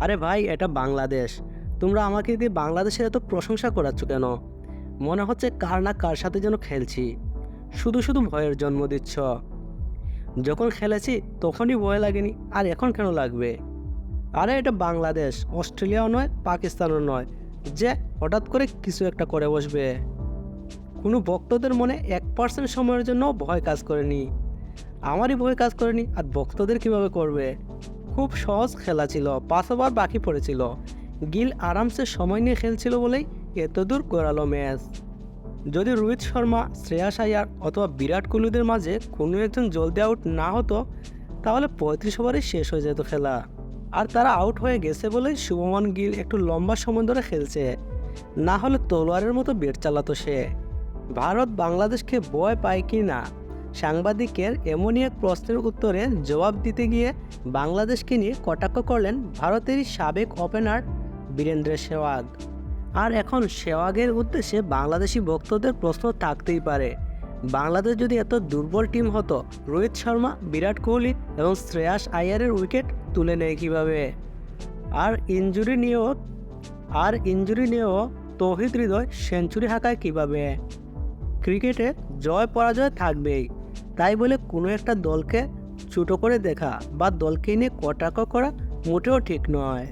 আরে ভাই, এটা বাংলাদেশ। তোমরা আমাকে দিয়ে বাংলাদেশের এত প্রশংসা করাচ্ছ কেন? মনে হচ্ছে কার না কার সাথে যেন খেলছি। শুধু শুধু ভয়ের জন্ম দিচ্ছ। যখন খেলেছি তখনই ভয় লাগেনি, আর এখন কেন লাগবে? আরে এটা বাংলাদেশ, অস্ট্রেলিয়াও নয়, পাকিস্তানও নয় যে হঠাৎ করে কিছু একটা করে বসবে। কোনো ভক্তদের মনে 1% সময়ের জন্য ভয় কাজ করেনি। আমারই ভয় কাজ করেনি, আর ভক্তদের কিভাবে করবে? খুব সহজ খেলা ছিল, 5 ওভার বাকি পড়েছিল। গিল আরামসে সময় নিয়ে খেলছিল বলেই এতদূর গড়ালো ম্যাচ। যদি রোহিত শর্মা, শ্রেয়াস আয়ার অথবা বিরাট কোহলিদের মাঝে কোনো একজন জলদি আউট না হতো, তাহলে 35 ওভারে শেষ হয়ে যেত খেলা। আর তারা আউট হয়ে গেছে বলেই শুভমান গিল একটু লম্বা সময় ধরে খেলছে, না হলে তলোয়ারের মতো ব্যাট চালাতো সে। ভারত বাংলাদেশকে ভয় পায় কি না, সাংবাদিকের এমনই এক প্রশ্নের উত্তরে জবাব দিতে গিয়ে বাংলাদেশকে নিয়ে কটাক্ষ করলেন ভারতেরই সাবেক ওপেনার বীরেন্দ্র সেহওয়াগ। আর এখন সেহওয়াগের উদ্দেশ্যে বাংলাদেশি ভক্তদের প্রশ্ন থাকতেই পারে, বাংলাদেশ যদি এত দুর্বল টিম হতো, রোহিত শর্মা, বিরাট কোহলি এবং শ্রেয়াস আয়ারের উইকেট তুলে নেয় কীভাবে? আর ইনজুরি নিয়েও তৌহিদ হৃদয় সেঞ্চুরি হাঁকায় কীভাবে? ক্রিকেটে জয় পরাজয় থাকবেই, তাই বলে কোনো একটা দলকে ছোটো করে দেখা বা দলকে নিয়ে কটাক্ষ করা মোটেও ঠিক নয়।